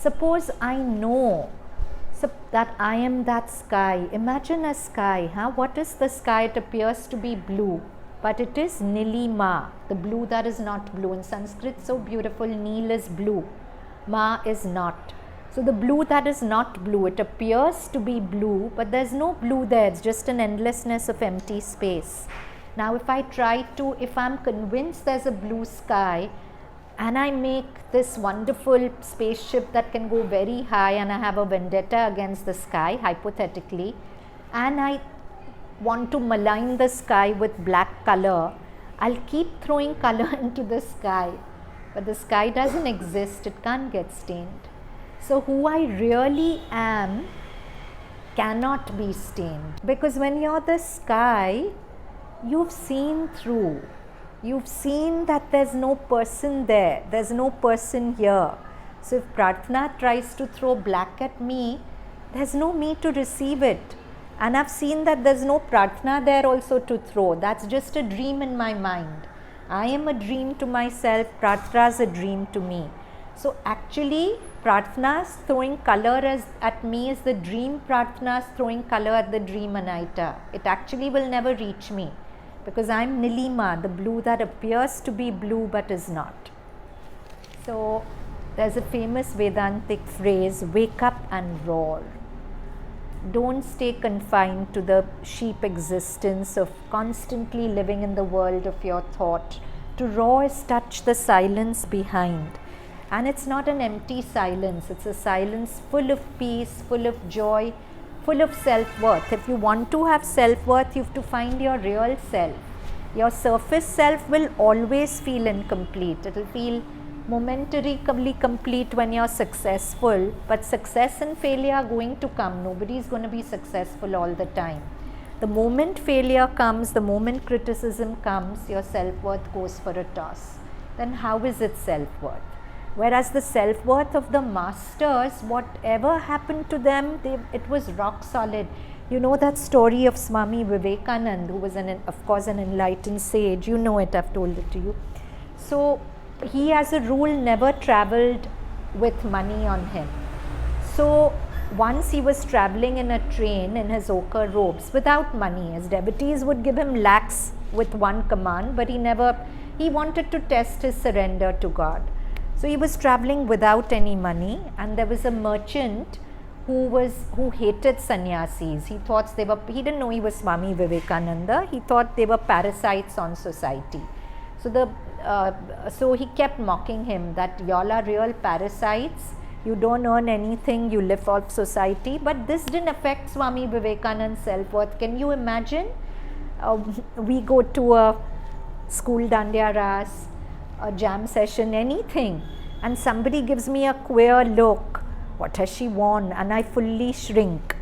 Suppose I know that I am that sky. Imagine a sky. What is the sky? It appears to be blue, but it is Neelima, the blue that is not blue. In Sanskrit, so beautiful, Neel is blue, Ma is not. So the blue that is not blue, it appears to be blue, but there's no blue there. It's just an endlessness of empty space. Now if I'm convinced there's a blue sky, and I make this wonderful spaceship that can go very high, and I have a vendetta against the sky, hypothetically, and I want to malign the sky with black color, I'll keep throwing color into the sky, but the sky doesn't exist, it can't get stained. So who I really am cannot be stained, because when you're the sky, you've seen through. You've seen that there's no person there, there's no person here. So if Prarthana tries to throw black at me, there's no me to receive it. And I've seen that there's no Prarthana there also to throw. That's just a dream in my mind. I am a dream to myself, Prarthana is a dream to me. So actually, Prarthana's throwing color at me is the dream Prarthana's throwing color at the dream Anahita. It actually will never reach me, because I'm Neelima, the blue that appears to be blue but is not. So there's a famous Vedantic phrase, wake up and roar. Don't stay confined to the sheep existence of constantly living in the world of your thought. To roar is touch the silence behind. And it's not an empty silence, it's a silence full of peace, full of joy, full of self-worth. If you want to have self-worth, you have to find your real self. Your surface self will always feel incomplete. It will feel momentarily complete when you're successful, but success and failure are going to come. Nobody is going to be successful all the time. The moment failure comes, the moment criticism comes, your self-worth goes for a toss. Then how is it self-worth? Whereas the self-worth of the masters, whatever happened to them, it was rock solid. You know that story of Swami Vivekananda, who was of course an enlightened sage. You know it, I've told it to you. So he, as a rule, never traveled with money on him. So once he was traveling in a train in his ochre robes without money. His devotees would give him lakhs with one command, but he wanted to test his surrender to God. So he was traveling without any money, and there was a merchant who hated sannyasis. He didn't know he was Swami Vivekananda. He thought they were parasites on society. So he kept mocking him that y'all are real parasites. You don't earn anything. You live off society. But this didn't affect Swami Vivekananda's self-worth. Can you imagine? We go to a school dandiya ras, a jam session, anything, and somebody gives me a queer look. What has she worn? And I fully shrink.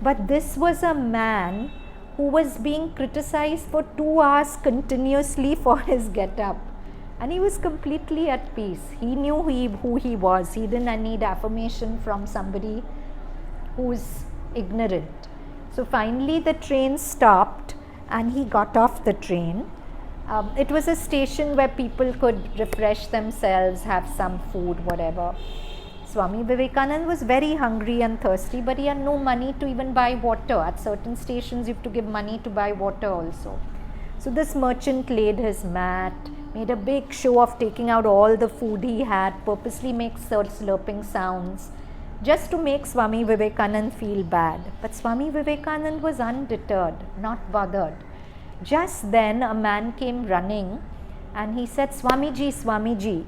But this was a man who was being criticized for 2 hours continuously for his get-up, and he was completely at peace. He knew who he was. He didn't need affirmation from somebody who's ignorant. So finally the train stopped and he got off the train. It was a station where people could refresh themselves, have some food, whatever. Swami Vivekananda was very hungry and thirsty, but he had no money to even buy water. At certain stations you have to give money to buy water also. So this merchant laid his mat, made a big show of taking out all the food he had, purposely makes slurping sounds, just to make Swami Vivekananda feel bad. But Swami Vivekananda was undeterred, not bothered. Just then a man came running and he said, "Swamiji, Swamiji."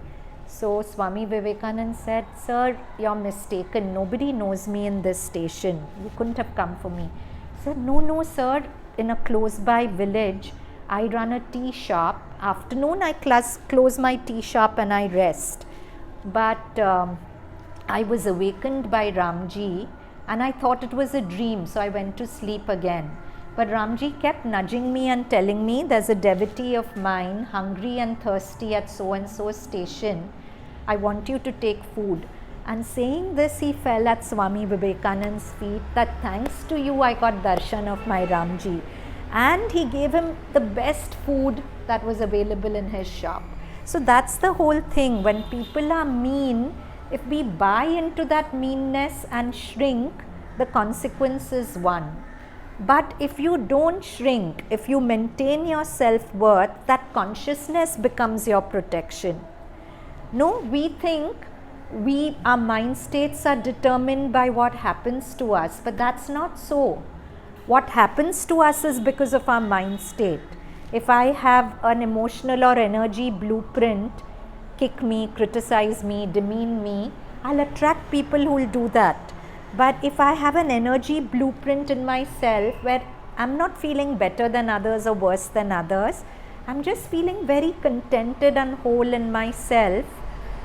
So Swami Vivekananda said, "Sir, you're mistaken. Nobody knows me in this station. You couldn't have come for me." He said, No, sir. In a close by village, I run a tea shop. Afternoon, I close my tea shop and I rest. But I was awakened by Ramji and I thought it was a dream, so I went to sleep again. But Ramji kept nudging me and telling me, there's a devotee of mine hungry and thirsty at so and so station. I want you to take food. And saying this, he fell at Swami Vivekananda's feet, that thanks to you I got darshan of my Ramji. And he gave him the best food that was available in his shop. So that's the whole thing. When people are mean, If we buy into that meanness and shrink, the consequence is one. But if you don't shrink, if you maintain your self-worth, that consciousness becomes your protection. No, we think our mind states are determined by what happens to us, but that's not so. What happens to us is because of our mind state. If I have an emotional or energy blueprint, kick me, criticize me, demean me, I'll attract people who will do that. But if I have an energy blueprint in myself where I'm not feeling better than others or worse than others, I'm just feeling very contented and whole in myself,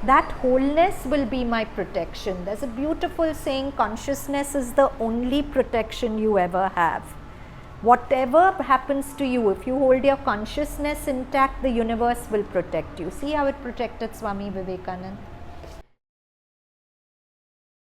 that wholeness will be my protection. There's a beautiful saying, consciousness is the only protection you ever have. Whatever happens to you, if you hold your consciousness intact, the universe will protect you. See how it protected Swami Vivekananda.